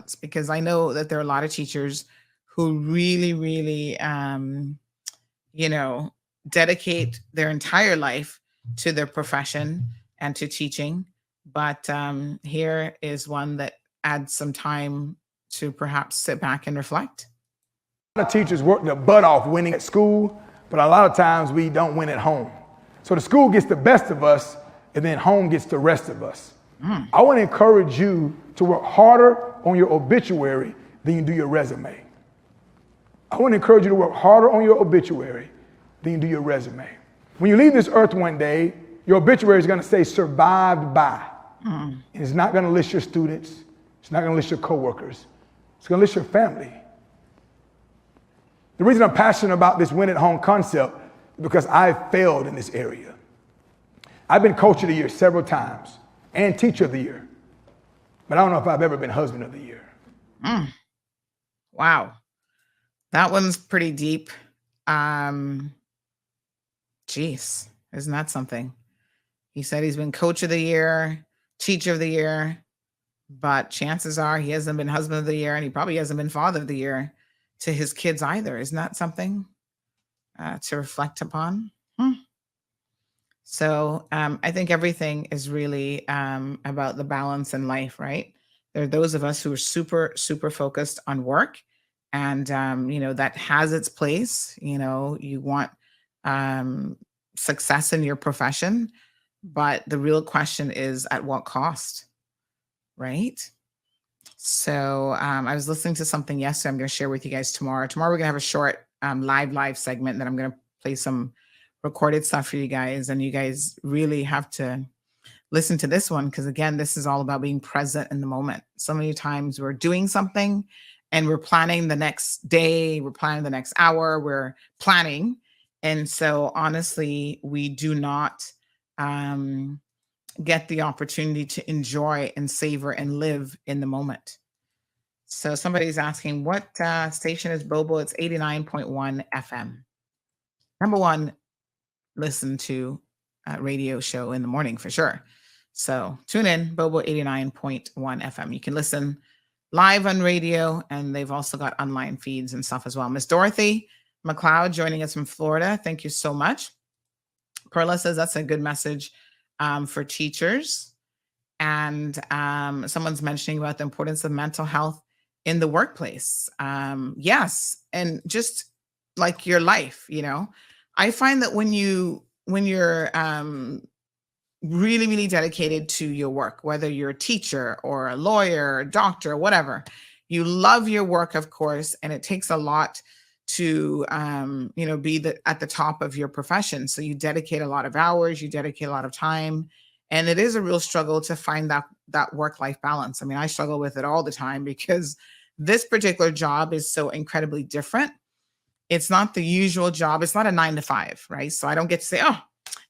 balance, because I know that there are a lot of teachers who really, really, you know, dedicate their entire life to their profession and to teaching. But here is one that adds some time to perhaps sit back and reflect. A lot of teachers work their butt off winning at school, but a lot of times we don't win at home. So the school gets the best of us, and then home gets the rest of us. I want to encourage you to work harder on your obituary than you do your resume. I want to encourage you to work harder on your obituary than you do your resume. When you leave this earth one day, your obituary is going to say survived by. And it's not going to list your students. It's not going to list your coworkers. It's going to list your family. The reason I'm passionate about this win at home concept is because I failed in this area. I've been coach of the year several times and teacher of the year, but I don't know if I've ever been husband of the year. Wow. That one's pretty deep. Geez, isn't that something? He said he's been coach of the year, teacher of the year, but chances are he hasn't been husband of the year, and he probably hasn't been father of the year to his kids either. Isn't that something to reflect upon? So I think everything is really about the balance in life, right? There are those of us who are super, super focused on work, and that has its place. You want success in your profession, but the real question is at what cost, right? So I was listening to something yesterday. I'm going to share with you guys tomorrow. Tomorrow we're going to have a short live segment that I'm going to play some recorded stuff for you guys, and you guys really have to listen to this one, because again, this is all about being present in the moment. So many times we're doing something and we're planning the next day, we're planning the next hour, we're planning. And so honestly, we do not get the opportunity to enjoy and savor and live in the moment. So somebody's asking, what station is Bobo? It's 89.1 FM. Number one, listen to a radio show in the morning for sure. So tune in, Bobo 89.1 FM. You can listen live on radio, and they've also got online feeds and stuff as well. Miss Dorothy McLeod joining us from Florida. Thank you so much. Perla says that's a good message for teachers. And someone's mentioning about the importance of mental health in the workplace. Yes. And just like your life, I find that when you're really, really dedicated to your work, whether you're a teacher or a lawyer, or doctor, or whatever, you love your work, of course, and it takes a lot to be at the top of your profession. So you dedicate a lot of hours, you dedicate a lot of time, and it is a real struggle to find that work-life balance. I mean, I struggle with it all the time because this particular job is so incredibly different. It's not the usual job. It's not a 9 to 5, right? So I don't get to say,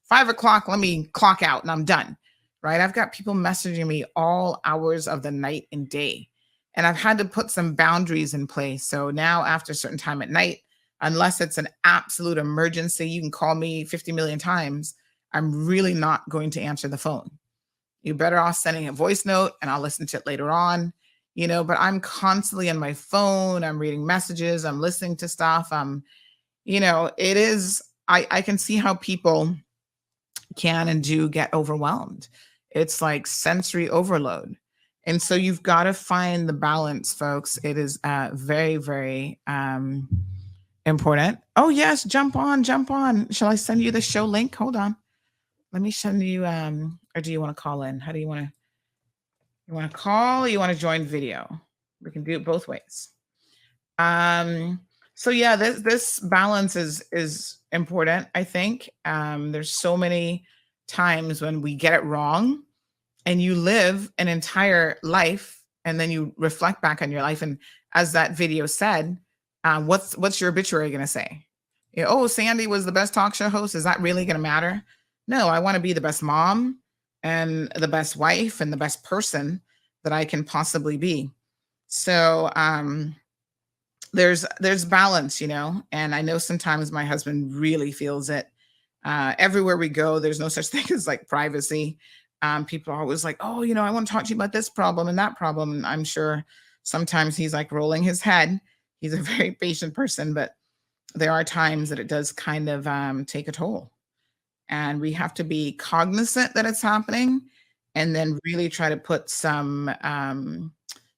5 o'clock, let me clock out and I'm done, right? I've got people messaging me all hours of the night and day. And I've had to put some boundaries in place. So now after a certain time at night, unless it's an absolute emergency, you can call me 50 million times, I'm really not going to answer the phone. You're better off sending a voice note and I'll listen to it later on. But I'm constantly on my phone. I'm reading messages. I'm listening to stuff. It is, I can see how people can and do get overwhelmed. It's like sensory overload. And so you've got to find the balance, folks. It is very, very important. Oh, yes. Jump on. Shall I send you the show link? Hold on. Let me send you, or do you want to call in? How do you want to? You want to call or you want to join video? We can do it both ways. So yeah, this balance is important, I think. There's so many times when we get it wrong, and you live an entire life and then you reflect back on your life. And as that video said, what's your obituary going to say? Sandy was the best talk show host. Is that really going to matter? No, I want to be the best mom and the best wife and the best person that I can possibly be. So there's balance, and I know sometimes my husband really feels it. Everywhere we go, there's no such thing as like privacy. People are always like, I want to talk to you about this problem and that problem. And I'm sure Sometimes he's like rolling his head. He's a very patient person, but there are times that it does kind of take a toll. And we have to be cognizant that it's happening, and then really try to put some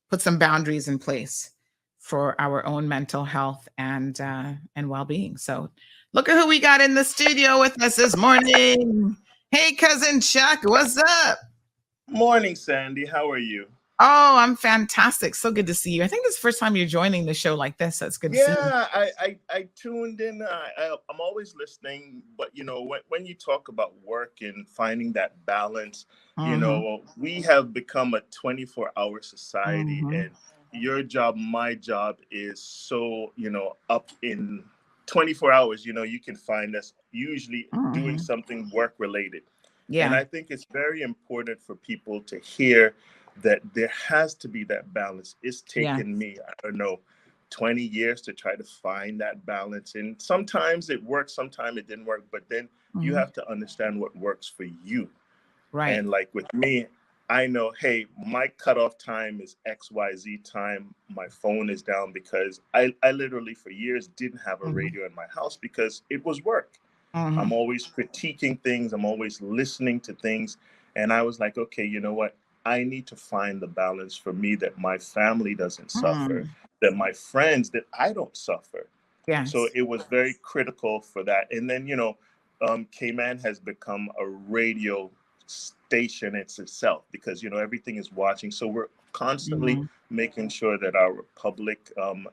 boundaries in place for our own mental health and well-being. So look at who we got in the studio with us this morning. Hey, cousin Chuck, what's up? Morning, Sandy. How are you? Oh, I'm fantastic. So good to see you. I think it's the first time you're joining the show like this. So it's good to see you. Yeah, I tuned in. I'm always listening, but when you talk about work and finding that balance, Mhm, we have become a 24-hour society, mhm, and your job, my job, is so up in 24 hours. You can find us usually doing mhm. something work related. And Yeah, I think it's very important for people to hear that there has to be that balance. It's yeah. taken me, I don't know, 20 years to try to find that balance. And sometimes it works, sometimes it didn't work. But then you Mhm. have to understand what works for you. Right. And like with me, I know, hey, my cutoff time is XYZ time. My phone is down because I literally for years didn't have a Mhm, radio in my house because it was work. I'm mhm, always critiquing things. I'm always listening to things. And I was like, okay, you know what? I need to find the balance for me that my family doesn't suffer, mm. that my friends, that I don't suffer. So Yes. it was very critical for that. And then, Cayman has become a radio station itself because, everything is watching. So we're constantly Mhm, making sure that our public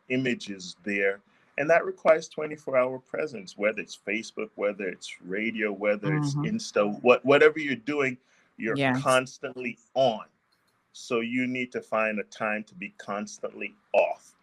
image is there. And that requires 24-hour presence, whether it's Facebook, whether it's radio, whether it's mhm. Insta, whatever you're doing, you're Yes, constantly on. So you need to find a time to be constantly off.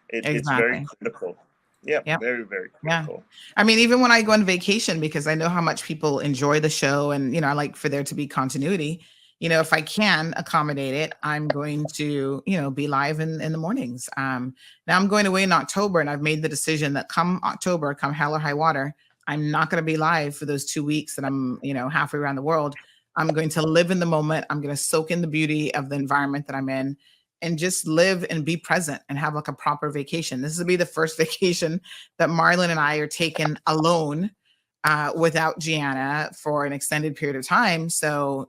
It's very exactly. critical. Yeah, Yep. very, very Yeah. critical. I mean, even when I go on vacation, because I know how much people enjoy the show and, I like for there to be continuity, if I can accommodate it, I'm going to, be live in the mornings. Now I'm going away in October and I've made the decision that come October, come hell or high water, I'm not going to be live for those 2 weeks that I'm, halfway around the world. I'm going to live in the moment. I'm going to soak in the beauty of the environment that I'm in and just live and be present and have like a proper vacation. This will be the first vacation that Marlon and I are taking alone without Gianna for an extended period of time. So,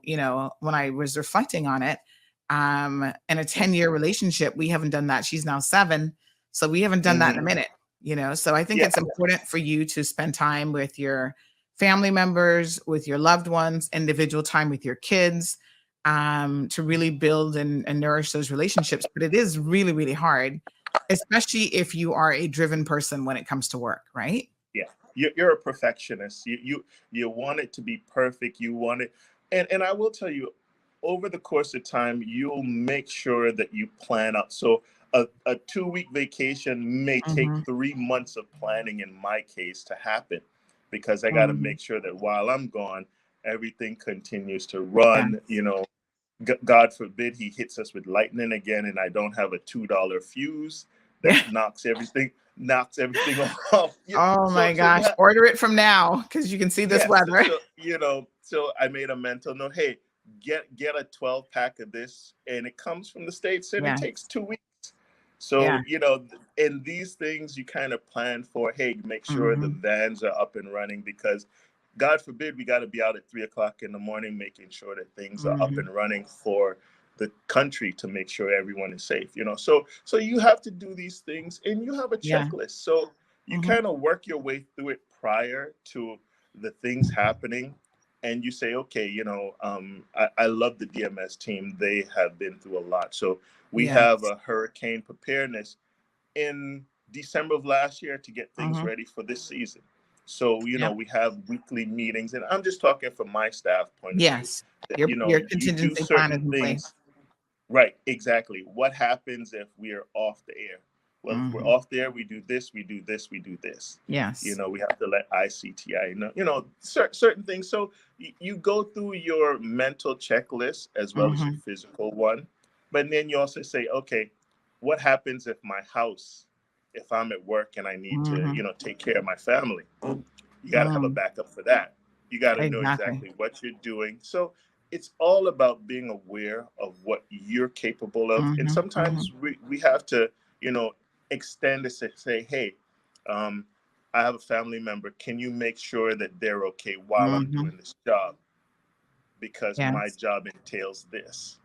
when I was reflecting on it, in a 10-year relationship, we haven't done that. She's now 7. So we haven't done that in a Hmm. minute, So I think Yeah, it's important for you to spend time with your family members, with your loved ones, individual time with your kids, to really build and nourish those relationships. But it is really, really hard, especially if you are a driven person when it comes to work, right? yeah. You're a perfectionist. You want it to be perfect. You want it, and I will tell you, over the course of time, you'll make sure that you plan out. So a 2-week vacation may take Mhm, 3 months of planning in my case to happen, because I got to mhm. make sure that while I'm gone, everything continues to Yeah. run. God forbid he hits us with lightning again, and I don't have a $2 fuse that knocks everything off. Yeah, Oh so my so you gosh, have order it from now because you can see this yes. weather. So I made a mental note. Hey, get a 12 pack of this, and it comes from the States, and it Yeah, takes 2 weeks. yeah. So in these things you kind of plan for. Hey, make sure the Mhm. vans are up and running, because God forbid we got to be out at 3 o'clock in the morning making sure that things are up Mhm. and running for the country, to make sure everyone is safe. So you have to do these things, and you have a Yeah. checklist. So you Mhm. kind of work your way through it prior to the things happening, and you say, okay, I love the DMS team. They have been through a lot. So we have Yes. a hurricane preparedness in December of last year to get things Mhm. ready for this season. So, Yep. we have weekly meetings, and I'm just talking from my staff point of view, Yes. that, Your you do contingency plan is certain in place. things. Right, exactly. What happens if we are off the air? Well, if we're Mhm. off the air, we do this, we do this, we do this. Yes. We have to let ICTI know, certain things. So you go through your mental checklist as well as your Mhm. physical one. But then you also say, okay, what happens if my house, if I'm at work and I need to, Mhm. take care of my family? You got to have a Mm. backup for that. You got to know Exactly. exactly what you're doing. So it's all about being aware of what you're capable of. And Mm-hmm, mm-hmm, sometimes we have to, you know, extend this and say, hey, um, I have a family member. Can you make sure that they're okay while I'm mm-hmm. doing this job? Because my Yes. job entails this.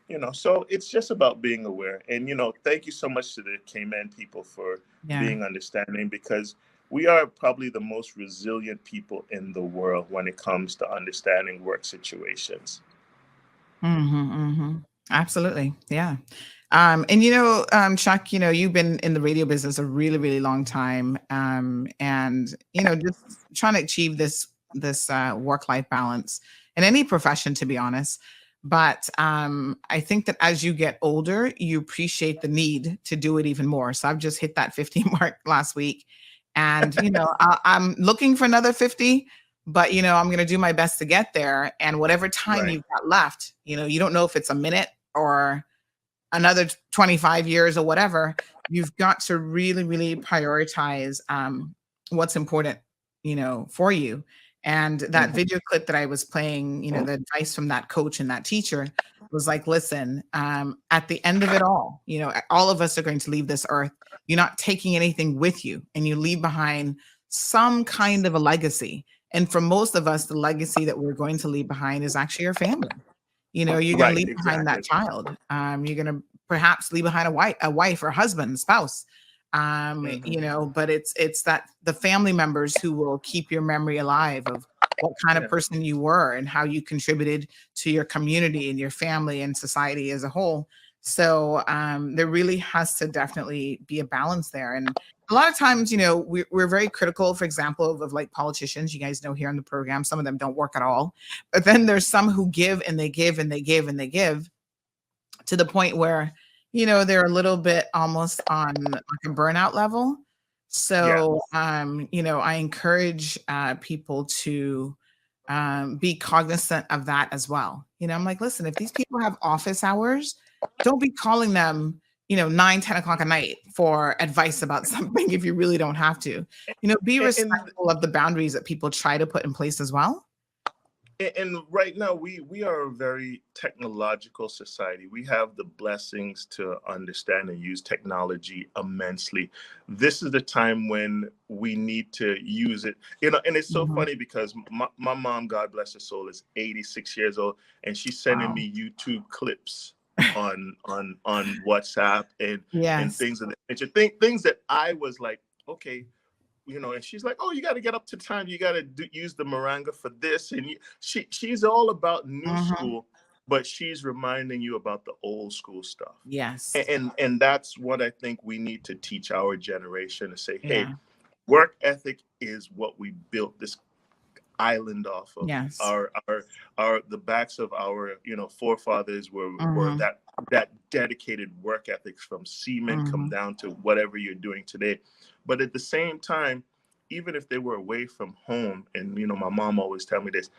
You know, so it's just about being aware. And, you know, thank you so much to the Cayman people for Yeah. being understanding, because we are probably the most resilient people in the world when it comes to understanding work situations. Mm-hmm, mm-hmm. Absolutely. Yeah. And Chuck, you've been in the radio business a really, really long time. And just trying to achieve this work-life balance in any profession, to be honest. But I think that as you get older, you appreciate the need to do it even more. So I've just hit that 50 mark last week. And I'm looking for another 50, but I'm going to do my best to get there. And whatever time Right. you've got left, you don't know if it's a minute or another 25 years or whatever. You've got to really, really prioritize what's important, for you. And that Mhm. video clip that I was playing, the advice from that coach and that teacher was like, listen, at the end of it all of us are going to leave this earth. You're not taking anything with you, and you leave behind some kind of a legacy. And for most of us, the legacy that we're going to leave behind is actually your family. You're going to Right, leave behind that exactly. child. You're going to perhaps leave behind a wife or husband, spouse. Hmm. But it's that the family members who will keep your memory alive of what kind of Yeah. person you were and how you contributed to your community and your family and society as a whole. So there really has to definitely be a balance there. And a lot of times, we're very critical, for example, of like politicians. You guys know here on the program, some of them don't work at all. But then there's some who give and they give and they give and they give to the point where, they're a little bit almost on like a burnout level. Yeah. So, I encourage people to be cognizant of that as well. I'm like, listen, if these people have office hours, don't be calling them, 9, 10 o'clock at night for advice about something if you really don't have to. Be And respectful of the boundaries that people try to put in place as well. and right now we are a very technological society. We have the blessings to understand and use technology immensely. This is the time when we need to use it. You know, and it's so Mhm. funny because my mom, God bless her soul, is 86 years old, and she's sending Wow. me YouTube clips on WhatsApp and Yes. things of that nature. Things that I was like, okay, you know, and she's like, "Oh, you got to get up to time. You got to use the Moringa for this." And she's all about new Mhm. school, but she's reminding you about the old school stuff. Yes. And that's what I think we need to teach our generation to say, "Hey, Yeah. work ethic is what we built this island off of. Yes. Our the backs of our, you know, forefathers were Mhm. that dedicated work ethics, from seamen come Mhm. down to whatever you're doing today. But at the same time, even if they were away from home, and you know, my mom always tell me this,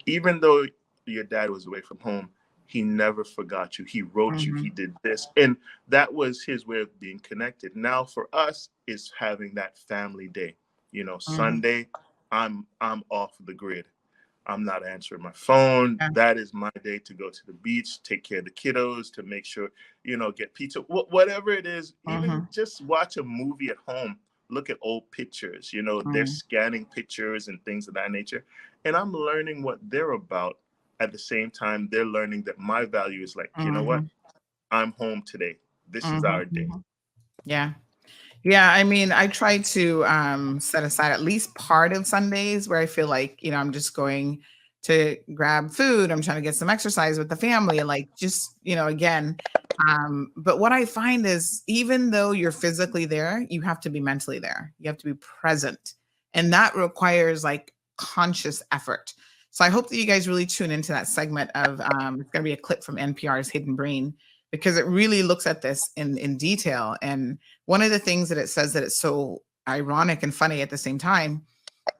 even though your dad was away from home, he never forgot you. He wrote you, he Mhm. did this. And that was his way of being connected. Now for us is having that family day. You know, Mhm. Sunday, I'm off the grid. I'm not answering my phone. Yeah. That is my day to go to the beach, take care of the kiddos, to make sure, you know, get pizza, whatever it is, even Mhm. just watch a movie at home, look at old pictures, you know, they're Mm. scanning pictures and things of that nature. And I'm learning what they're about. At the same time, they're learning that my value is like, you know what? Mhm. I'm home today. This is Mhm. our day. Mhm. Yeah. Yeah, I mean, I try to set aside at least part of Sundays where I feel like, I'm just going to grab food. I'm trying to get some exercise with the family and like just, again. But what I find is even though you're physically there, you have to be mentally there. You have to be present. And that requires like conscious effort. So I hope that you guys really tune into that segment of it's gonna be a clip from NPR's Hidden Brain because it really looks at this in detail. And one of the things that it says that it's so ironic and funny at the same time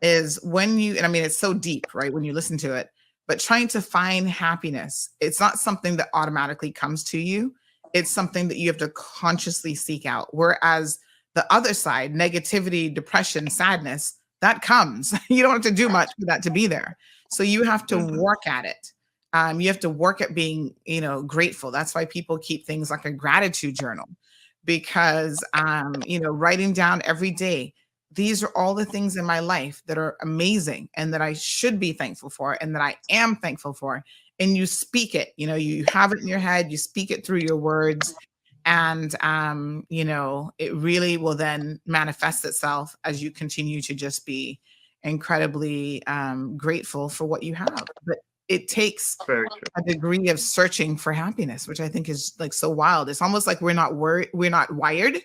is when you, and I mean, it's so deep, right? When you listen to it, but trying to find happiness, it's not something that automatically comes to you. It's something that you have to consciously seek out. Whereas the other side, negativity, depression, sadness, that comes. You don't have to do much for that to be there. So you have to Mhm. work at it. You have to work at being, grateful. That's why people keep things like a gratitude journal, because, writing down every day, these are all the things in my life that are amazing and that I should be thankful for and that I am thankful for. And you speak it, you have it in your head, you speak it through your words. And, it really will then manifest itself as you continue to just be incredibly grateful for what you have. But it takes Very true. a degree of searching for happiness, which I think is like so wild. It's almost like we're not wired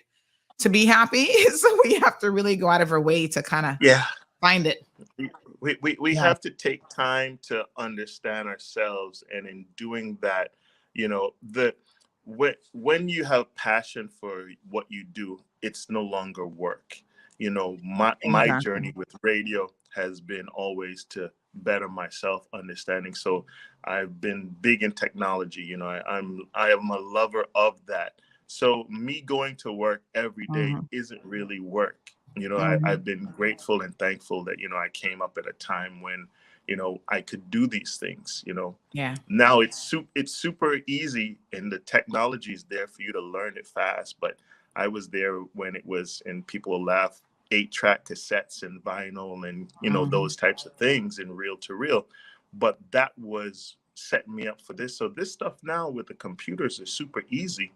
to be happy. So we have to really go out of our way to kind of Yeah. find it. We Yeah. have to take time to understand ourselves, and in doing that, the when you have passion for what you do, it's no longer work. My Exactly. journey with radio has been always to better myself understanding. So I've been big in technology. I am a lover of that. So me going to work every day Mhm, isn't really work. mhm. I've been grateful and thankful that, I came up at a time when, I could do these things. Yeah. Now it's super easy, and the technology is there for you to learn it fast. But I was there when it was, and people laugh, 8-track cassettes and vinyl and, Mhm, those types of things in reel to reel. But that was setting me up for this. So this stuff now with the computers is super easy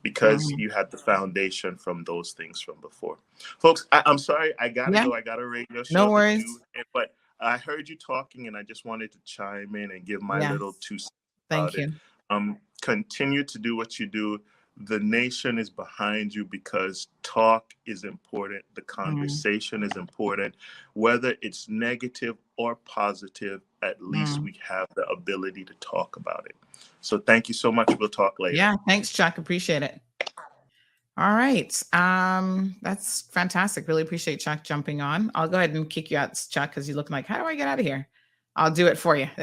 because mhm. you had the foundation from those things from before. Folks, I'm sorry, I gotta Yeah, go. I got a radio no show to do, worries. but I heard you talking, and I just wanted to chime in and give my little Yes. 2 cents about Thank it. you. Continue to do what you do. The nation is behind you because talk is important. The Mm, conversation is important. Whether it's negative or positive, at least mm. we have the ability to talk about it. So thank you so much. We'll talk later. Yeah, thanks, Chuck. Appreciate it. All right. That's fantastic. Really appreciate Chuck jumping on. I'll go ahead and kick you out, Chuck, because you look like, how do I get out of here? I'll do it for you. There